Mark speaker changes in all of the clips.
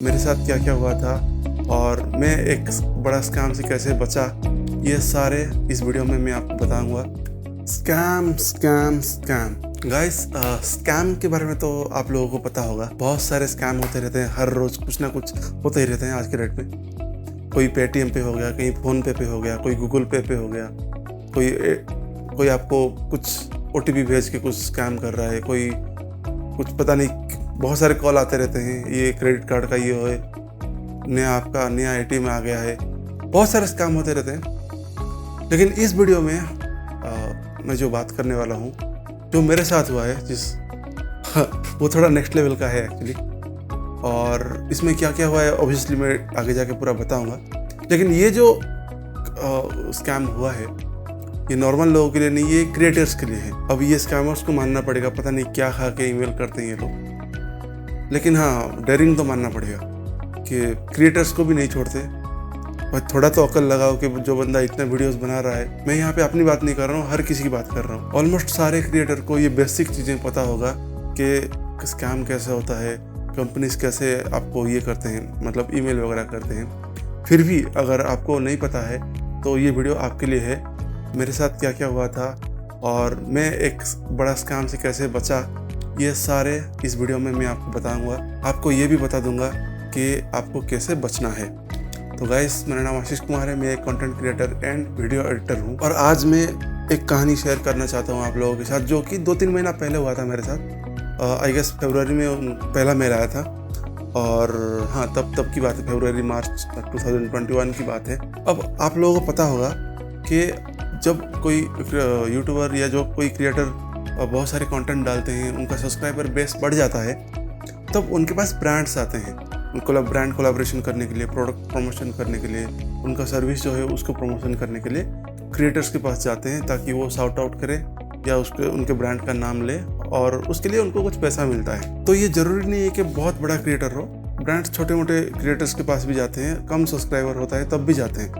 Speaker 1: मेरे साथ क्या क्या हुआ था और मैं एक बड़ा स्कैम से कैसे बचा, ये सारे इस वीडियो में मैं आपको बताऊंगा। Scam scam scam guys, scam के बारे में तो आप लोगों को पता होगा। बहुत सारे स्कैम होते रहते हैं, हर रोज कुछ ना कुछ होते ही रहते हैं आज के डेट में। कोई पेटीएम पे हो गया, कहीं फ़ोन पे हो गया, कोई गूगल पे हो गया, कोई आपको कुछ OTP भेज के कुछ स्कैम कर रहा है, कोई कुछ पता नहीं, बहुत सारे कॉल आते रहते हैं। ये क्रेडिट कार्ड का ये है, नया आपका नया ATM आ गया है, बहुत सारे स्कैम होते रहते हैं। लेकिन इस वीडियो में मैं जो बात करने वाला हूँ, जो मेरे साथ हुआ है, वो थोड़ा नेक्स्ट लेवल का है एक्चुअली। और इसमें क्या क्या हुआ है ऑब्वियसली मैं आगे जाके पूरा बताऊंगा। लेकिन ये जो स्कैम हुआ है, ये नॉर्मल लोगों के लिए नहीं, ये क्रिएटर्स के लिए है। अब ये स्कैमर्स को मानना पड़ेगा, पता नहीं क्या खा के ईमेल करते हैं ये लोग। लेकिन हाँ, डेयरिंग तो मानना पड़ेगा कि क्रिएटर्स को भी नहीं छोड़ते। और थोड़ा तो अकल लगाओ कि जो बंदा इतने वीडियोस बना रहा है, मैं यहाँ पे अपनी बात नहीं कर रहा हूँ, हर किसी की बात कर रहा हूँ। ऑलमोस्ट सारे क्रिएटर को ये बेसिक चीज़ें पता होगा कि स्कैम कैसे होता है, कंपनीज कैसे आपको ये करते हैं, मतलब ईमेल वगैरह करते हैं। फिर भी अगर आपको नहीं पता है तो ये वीडियो आपके लिए है। मेरे साथ क्या क्या हुआ था और मैं एक बड़ा स्कैम से कैसे बचा, ये सारे इस वीडियो में मैं आपको बताऊंगा। आपको ये भी बता दूंगा कि आपको कैसे बचना है। तो गाइस, मेरा नाम आशीष कुमार है, मैं एक content creator and video editor हूँ। और आज मैं एक कहानी शेयर करना चाहता हूँ आप लोगों के साथ, जो कि 2-3 महीना पहले हुआ था मेरे साथ। आई गेस फरवरी में पहला मेल आया था। और हाँ, तब की बात है, फरवरी मार्च 2021 की बात है। अब आप लोगों को पता होगा कि जब कोई यूट्यूबर या जो कोई क्रिएटर बहुत सारे कंटेंट डालते हैं, उनका सब्सक्राइबर बेस बढ़ जाता है, तब उनके पास ब्रांड्स आते हैं ब्रांड कोलैबोरेशन करने के लिए, प्रोडक्ट प्रमोशन करने के लिए, उनका सर्विस जो है उसको प्रमोशन करने के लिए क्रिएटर्स के पास जाते हैं, ताकि वो शाउट आउट करे या उनके ब्रांड का नाम ले, और उसके लिए उनको कुछ पैसा मिलता है। तो ये ज़रूरी नहीं है कि बहुत बड़ा क्रिएटर हो, ब्रांड्स छोटे मोटे क्रिएटर्स के पास भी जाते हैं, कम सब्सक्राइबर होता है तब भी जाते हैं।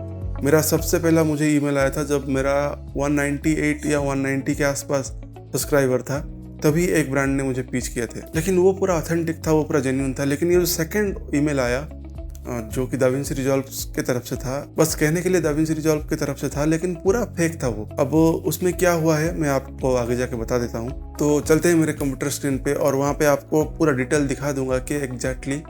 Speaker 1: मेरा सबसे पहला मुझे ईमेल आया था जब मेरा 198 या 190 के आसपास सब्सक्राइबर था, तभी एक ब्रांड ने मुझे पिच किए थे। लेकिन वो पूरा ऑथेंटिक था, वो पूरा जेन्युइन था। लेकिन ये जो सेकंड ईमेल आया, जो कि दाविंसी रिजॉल्व की तरफ से था, बस कहने के लिए दाविंसी रिजॉल्व की तरफ से था, लेकिन पूरा फेक था वो। अब उसमें क्या हुआ है मैं आपको आगे जाके बता देता हूँ। तो चलते हैं मेरे कंप्यूटर स्क्रीन पे, और वहाँ पे आपको पूरा डिटेल दिखा दूंगा कि एग्जैक्टली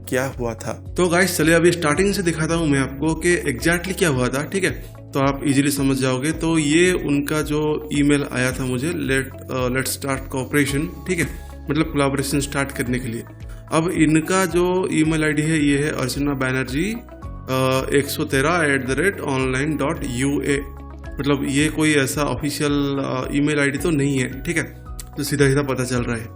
Speaker 1: क्या हुआ था। तो गाइस, चलिए अभी स्टार्टिंग से दिखाता हूँ मैं आपको कि एग्जैक्टली क्या हुआ था, ठीक है? तो आप इजीली समझ जाओगे। तो ये उनका जो ईमेल आया था मुझे, लेट्स स्टार्ट कोऑपरेशन, ठीक है, मतलब कोलैबोरेशन स्टार्ट करने के लिए। अब इनका जो ईमेल आईडी है, ये है अर्चना बैनर्जी 113@online.ua। मतलब ये कोई ऐसा ऑफिशियल ईमेल आईडी तो नहीं है, ठीक है? तो सीधा सीधा पता चल रहा है।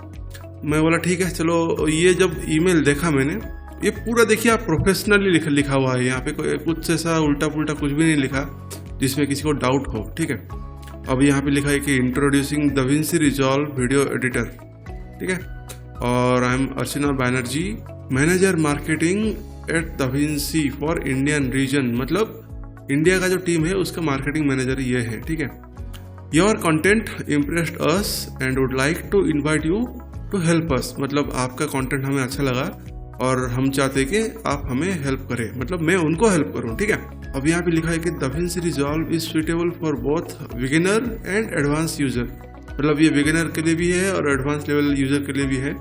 Speaker 1: मैं बोला ठीक है, चलो। ये जब ईमेल देखा मैंने, ये पूरा देखिए आप, प्रोफेशनली लिखा हुआ है। यहाँ पे कुछ ऐसा उल्टा पुल्टा कुछ भी नहीं लिखा जिसमें किसी को डाउट हो, ठीक है? अब यहाँ पे लिखा है कि introducing DaVinci Resolve video editor, ठीक है, और I am Archana Banerjee, manager marketing at DaVinci for Indian region. मतलब इंडिया का जो टीम है उसका मार्केटिंग मैनेजर ये है, ठीक है। Your content impressed us and would like to invite you to help us. मतलब आपका कंटेंट हमें अच्छा लगा और हम चाहते कि आप हमें हेल्प करें, मतलब मैं उनको हेल्प करूं, ठीक है। अब यहाँ पे लिखा है कि DaVinci Resolve is suitable for both beginner and advance user. मतलब ये बिगिनर के लिए भी है और एडवांस लेवल यूजर के लिए भी है,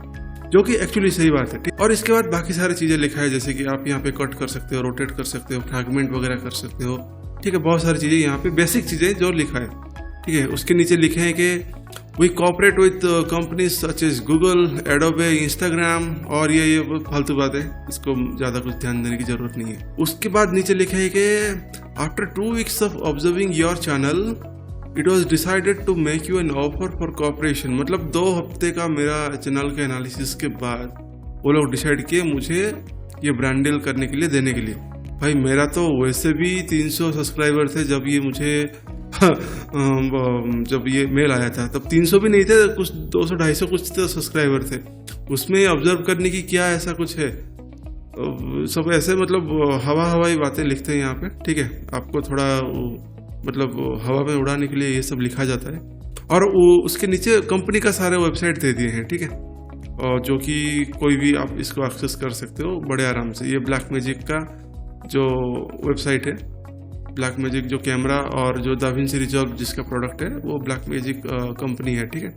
Speaker 1: जो कि एक्चुअली सही बात है, ठीक। और इसके बाद बाकी सारी चीजें लिखा है, जैसे कि आप यहाँ पे कट कर सकते हो, रोटेट कर सकते हो, फ्रैगमेंट वगैरह कर सकते हो, ठीक है। बहुत सारी चीजें यहाँ पे बेसिक चीजें जो लिखा है, ठीक है। उसके नीचे लिखे हैं कि we cooperate with companies such as Google, Adobe, Instagram, और ये फालतू बात है, इसको ज़्यादा कुछ ध्यान देने की जरूरत नहीं है। उसके बाद नीचे लिखा है कि after 2 weeks of observing your channel it was decided to make you an offer for cooperation. मतलब 2 हफ्ते का मेरा चैनल के एनालिसिस के बाद वो लोग डिसाइड किए मुझे ये ब्रांड डील करने के लिए, देने के लिए। भाई मेरा तो वैसे भी 300 सब्सक्राइबर थे जब ये मुझे जब ये मेल आया था, तब 300 भी नहीं थे, कुछ 200-250 कुछ तो सब्सक्राइबर थे। उसमें ऑब्जर्व करने की क्या ऐसा कुछ है? सब ऐसे मतलब हवाई बातें लिखते हैं यहाँ पे, ठीक है। आपको थोड़ा मतलब हवा में उड़ाने के लिए ये सब लिखा जाता है। और उसके नीचे कंपनी का सारे वेबसाइट दे दिए हैं, ठीक है। और जो कि कोई भी आप इसको एक्सेस कर सकते हो बड़े आराम से। ये ब्लैक मैजिक का जो वेबसाइट है, ब्लैक मैजिक जो कैमरा और जो दाविंसी रिजॉल्व जिसका प्रोडक्ट है वो ब्लैक मैजिक कंपनी है, ठीक है।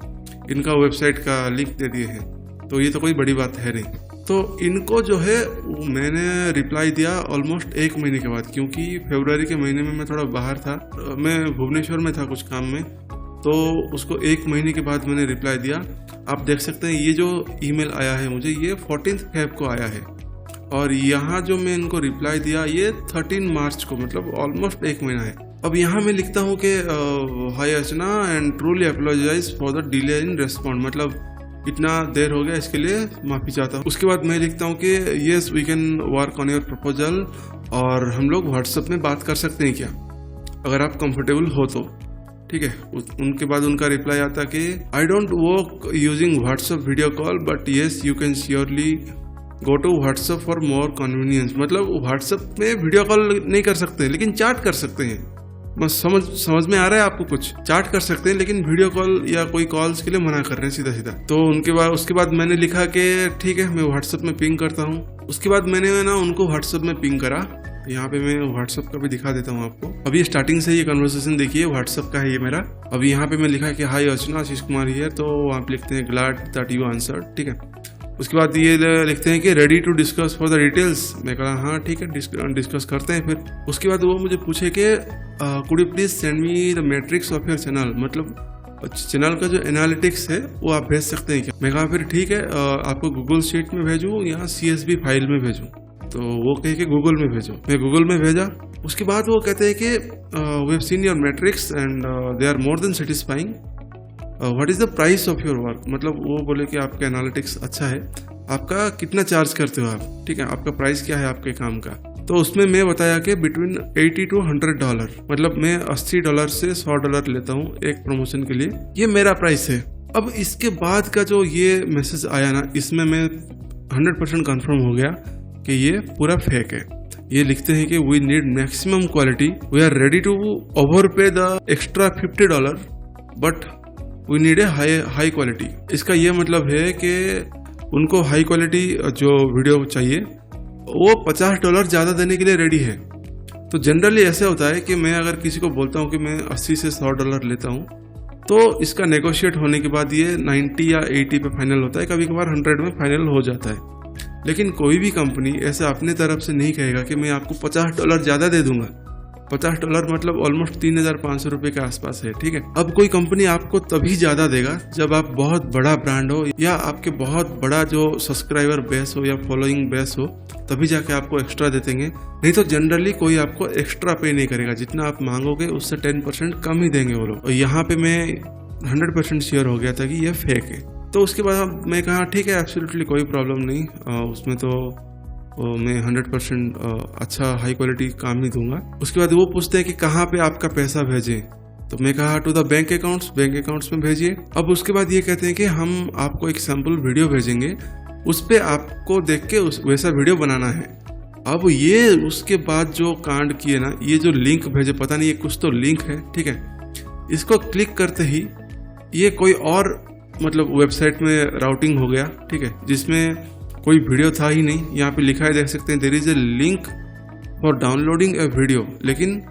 Speaker 1: इनका वेबसाइट का लिंक दे दिए हैं, तो ये तो कोई बड़ी बात है नहीं। तो इनको जो है मैंने रिप्लाई दिया ऑलमोस्ट 1 महीने के बाद, क्योंकि फरवरी के महीने में मैं थोड़ा बाहर था, मैं भुवनेश्वर में था कुछ काम में, तो उसको 1 महीने के बाद मैंने रिप्लाई दिया। आप देख सकते हैं ये जो ईमेल आया है मुझे, ये 14 फेब को आया है, और यहाँ जो मैं इनको रिप्लाई दिया ये 13 मार्च को, मतलब ऑलमोस्ट 1 महीना है। अब यहाँ मैं लिखता हूँ कि hi Archana and truly apologize for the delay in respond, मतलब इतना देर हो गया इसके लिए माफ़ी चाहता हूँ। उसके बाद मैं लिखता हूँ कि yes we can work on your proposal, और हम लोग व्हाट्सएप में बात कर सकते हैं क्या, अगर आप कंफर्टेबल हो तो, ठीक है। उनके बाद उनका रिप्लाई आता कि I don't work using WhatsApp video call but yes you can surely go to WhatsApp for more convenience, मतलब व्हाट्सएप में वीडियो कॉल नहीं कर सकते लेकिन चैट कर सकते हैं। बस समझ में आ रहा है आपको, कुछ चैट कर सकते हैं लेकिन वीडियो कॉल या कोई कॉल्स के लिए मना कर रहे हैं सीधा सीधा। तो उसके बाद मैंने लिखा कि ठीक है मैं व्हाट्सएप में पिंग करता हूँ। उसके बाद मैंने ना उनको व्हाट्सएप में पिंग करा। यहाँ पे मैं व्हाट्सएप का भी दिखा देता हूँ आपको। अभी स्टार्टिंग से ये कन्वर्सेशन देखिए, व्हाट्सएप का है ये मेरा। अभी यहाँ पे मैं लिखा कि hi Archana, Ashish Kumar here, तो आप लिखते हैं ग्लैड दैट यू आंसर्ड, ठीक है। उसके बाद ये लिखते हैं कि ready to discuss for the details. मैं कहा हाँ ठीक है, डिस्कस करते हैं फिर। उसके बाद वो मुझे पूछे कि could you please send me the matrix of your channel, मतलब चैनल का जो एनालिटिक्स है वो आप भेज सकते हैं क्या। मैं कहा फिर ठीक है, आपको गूगल शीट में भेजूँ या CSV फाइल में भेजूँ, तो वो कहे कि गूगल में भेजो। मैं गूगल में भेजा। उसके बाद वो कहते हैं कि we have seen your metrics and they are more than satisfying, what is the price of your work, मतलब वो बोले कि आपका एनालिटिक्स अच्छा है, आपका कितना चार्ज करते हो आप, ठीक है, आपका प्राइस क्या है आपके काम का। तो उसमें मैं बताया कि बिटवीन $80 to $100, मतलब मैं $80 से $100 लेता हूँ एक प्रमोशन के लिए, ये मेरा प्राइस है। अब इसके बाद का जो ये मैसेज आया ना, इसमें मैं 100% कन्फर्म हो गया कि ये पूरा फेक है। ये लिखते हैं कि we need maximum quality, we are ready to over pay the extra $50 but we need a high quality. इसका ये मतलब है कि उनको हाई क्वालिटी जो वीडियो चाहिए वो $50 ज़्यादा देने के लिए रेडी है। तो जनरली ऐसे होता है कि मैं अगर किसी को बोलता हूँ कि मैं $80 से $100 लेता हूँ, तो इसका नेगोशिएट होने के बाद ये 90 या 80 पे फाइनल होता है, कभी कभार 100 में फाइनल हो जाता है। लेकिन कोई भी कंपनी ऐसा अपने तरफ से नहीं कहेगा कि मैं आपको $50 ज़्यादा दे दूंगा। $50 मतलब ऑलमोस्ट 3,500 रुपये के आसपास है, ठीक है। अब कोई कंपनी आपको तभी ज़्यादा देगा जब आप बहुत बड़ा ब्रांड हो या आपके बहुत बड़ा जो सब्सक्राइबर बेस हो या फॉलोइंग बेस हो, तभी जाके आपको एक्स्ट्रा दे देंगे। नहीं तो जनरली कोई आपको एक्स्ट्रा पे नहीं करेगा, जितना आप मांगोगे उससे 10% कम ही देंगे वो लोग। और यहाँ पे मैं 100% श्योर हो गया था कि ये फेक है। तो उसके बाद मैं कहा ठीक है, एब्सोल्युटली कोई प्रॉब्लम नहीं, उसमें तो मैं 100% अच्छा हाई क्वालिटी काम ही दूंगा। उसके बाद वो पूछते हैं कि कहाँ पे आपका पैसा भेजें, तो मैं कहा टू द बैंक अकाउंट्स में भेजिए। अब उसके बाद ये कहते हैं कि हम आपको एक सैम्पल वीडियो भेजेंगे, उस पर आपको देख के वैसा वीडियो बनाना है। अब ये उसके बाद जो कांड किए ना, ये जो लिंक भेजे, पता नहीं ये कुछ तो लिंक है, ठीक है, इसको क्लिक करते ही ये कोई और मतलब वेबसाइट में राउटिंग हो गया, ठीक है, जिसमें कोई वीडियो था ही नहीं। यहाँ पे लिखा है, देख सकते हैं, there is a link for downloading a video, लेकिन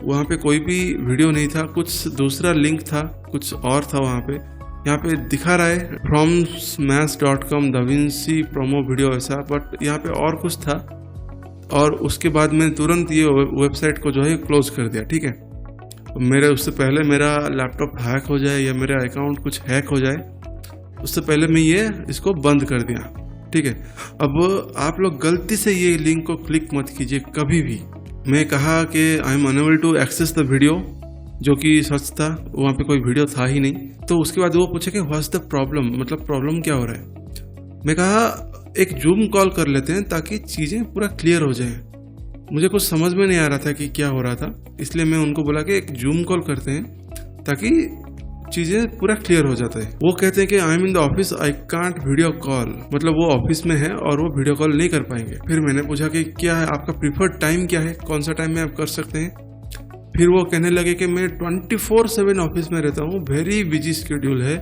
Speaker 1: वहाँ पे कोई भी वीडियो नहीं था, कुछ दूसरा लिंक था, कुछ और था वहाँ पे। यहाँ पे दिखा रहा है from smash.com दाविंसी प्रोमो वीडियो ऐसा, बट यहाँ पे और कुछ था। और उसके बाद मैंने तुरंत ये वेबसाइट को जो है क्लोज कर दिया, ठीक है। मेरे उससे पहले मेरा लैपटॉप हैक हो जाए या मेरा अकाउंट कुछ हैक हो जाए, उससे पहले मैं ये इसको बंद कर दिया, ठीक है। अब आप लोग गलती से ये लिंक को क्लिक मत कीजिए कभी भी। मैं कहा कि I am unable to access the video, जो कि सच था, वहाँ पे कोई वीडियो था ही नहीं। तो उसके बाद वो पूछे कि व्हाट्स द प्रॉब्लम, मतलब प्रॉब्लम क्या हो रहा है। मैं कहा एक जूम कॉल कर लेते हैं ताकि चीज़ें पूरा क्लियर हो जाए। मुझे कुछ समझ में नहीं आ रहा था कि क्या हो रहा था, इसलिए मैं उनको बोला कि एक जूम कॉल करते हैं ताकि चीज़ें पूरा क्लियर हो जाता है। वो कहते हैं कि I M in the office, I can't video call, मतलब वो ऑफिस में है और वो वीडियो कॉल नहीं कर पाएंगे। फिर मैंने पूछा कि क्या है आपका प्रीफर्ड टाइम, क्या है, कौन सा टाइम में आप कर सकते हैं। फिर वो कहने लगे कि मैं 24/7 ऑफिस में रहता हूँ, वेरी बिजी स्केड्यूल है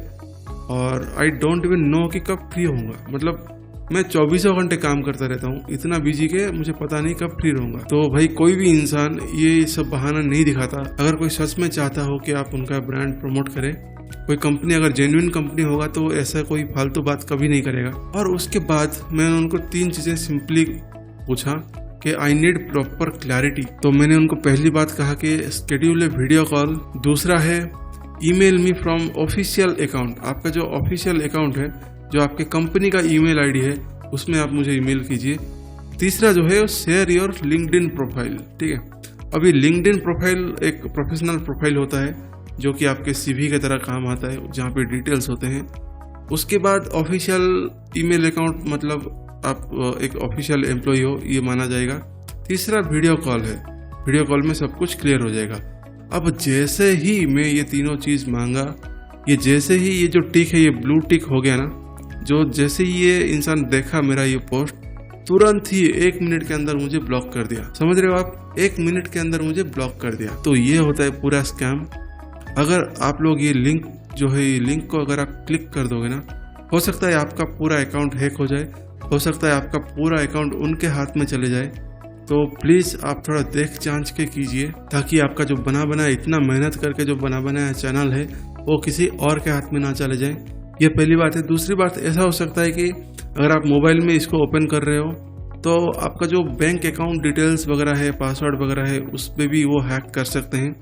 Speaker 1: और आई डोंट इवन नो कि कब फ्री होऊंगा। मतलब मैं 24 घंटे काम करता रहता हूँ, इतना बिजी के मुझे पता नहीं कब फ्री रहूंगा। तो भाई कोई भी इंसान ये सब बहाना नहीं दिखाता। अगर कोई सच में चाहता हो कि आप उनका ब्रांड प्रमोट करें, कोई कंपनी अगर जेन्युइन कंपनी होगा तो ऐसा कोई फालतू बात कभी नहीं करेगा। और उसके बाद मैंने उनको 3 चीजें सिंपली पूछा कि आई नीड प्रॉपर क्लैरिटी। तो मैंने उनको पहली बात कहा कि स्केड्यूल ए वीडियो कॉल। दूसरा है email me from official account. आपका जो ऑफिशियल अकाउंट है, जो आपके कंपनी का ईमेल आईडी है, उसमें आप मुझे ईमेल कीजिए। तीसरा जो है शेयर योर लिंक्डइन प्रोफाइल। ठीक है, अभी लिंक्डइन प्रोफाइल एक प्रोफेशनल प्रोफाइल होता है जो कि आपके सीवी की तरह काम आता है, जहाँ पे डिटेल्स होते हैं। उसके बाद ऑफिशियल ईमेल अकाउंट, मतलब आप एक ऑफिशियल एम्प्लॉय हो, ये माना जाएगा। तीसरा वीडियो कॉल है, वीडियो कॉल में सब कुछ क्लियर हो जाएगा। अब जैसे ही मैं ये तीनों चीज़ मांगा, ये जैसे ही ये जो टिक है ये ब्लू टिक हो गया ना, जो जैसे ही ये इंसान देखा मेरा ये पोस्ट, तुरंत ही 1 मिनट के अंदर मुझे ब्लॉक कर दिया। समझ रहे हो आप, 1 मिनट के अंदर मुझे ब्लॉक कर दिया। तो ये होता है पूरा स्कैम। अगर आप लोग ये लिंक जो है, ये लिंक को अगर आप क्लिक कर दोगे ना, हो सकता है आपका पूरा अकाउंट हैक हो जाए, हो सकता है आपका पूरा अकाउंट उनके हाथ में चले जाए। तो प्लीज़ आप थोड़ा देख जांच के कीजिए, ताकि आपका जो बना बनाया, इतना मेहनत करके जो बना बनाया चैनल है, वो किसी और के हाथ में ना चले जाए। ये पहली बात है। दूसरी बात, ऐसा हो सकता है कि अगर आप मोबाइल में इसको ओपन कर रहे हो तो आपका जो बैंक अकाउंट डिटेल्स वगैरह है, पासवर्ड वगैरह है, उस पर भी वो हैक कर सकते हैं।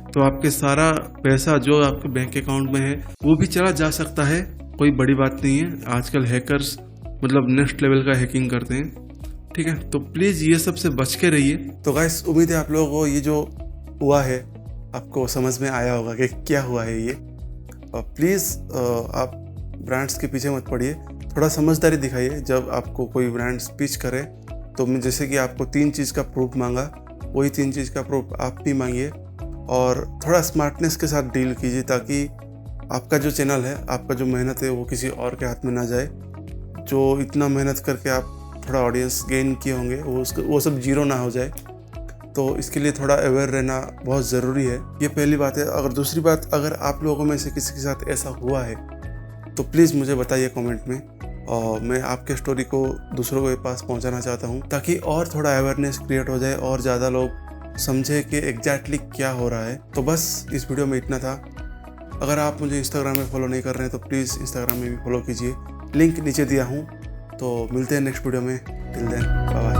Speaker 1: तो आपके सारा पैसा जो आपके बैंक अकाउंट में है वो भी चला जा सकता है। कोई बड़ी बात नहीं है, आजकल हैकर्स मतलब नेक्स्ट लेवल का हैकिंग करते हैं। ठीक है, तो प्लीज़ ये सब से बच के रहिए। तो गाइस, उम्मीद है आप लोगों को ये जो हुआ है आपको समझ में आया होगा कि क्या हुआ है ये। प्लीज़ आप ब्रांड्स के पीछे मत पड़िए, थोड़ा समझदारी दिखाइए। जब आपको कोई ब्रांड पिच करे तो मैं जैसे कि आपको 3 चीज़ का प्रूफ मांगा, वही 3 चीज़ का प्रूफ आप भी मांगिए और थोड़ा स्मार्टनेस के साथ डील कीजिए, ताकि आपका जो चैनल है, आपका जो मेहनत है, वो किसी और के हाथ में ना जाए। जो इतना मेहनत करके आप थोड़ा ऑडियंस गेन किए होंगे, वो सब जीरो ना हो जाए। तो इसके लिए थोड़ा अवेयर रहना बहुत ज़रूरी है, ये पहली बात है। अगर दूसरी बात, अगर आप लोगों में से किसी के साथ ऐसा हुआ है तो प्लीज़ मुझे बताइए कमेंट में, और मैं आपके स्टोरी को दूसरों के पास पहुंचाना चाहता हूं, ताकि और थोड़ा अवेयरनेस क्रिएट हो जाए और ज़्यादा लोग समझे कि एग्जैक्टली क्या हो रहा है। तो बस इस वीडियो में इतना था। अगर आप मुझे इंस्टाग्राम में फॉलो नहीं कर रहे हैं तो प्लीज़ इंस्टाग्राम में भी फॉलो कीजिए, लिंक नीचे दिया हूँ। तो मिलते हैं नेक्स्ट वीडियो में। Till then bye.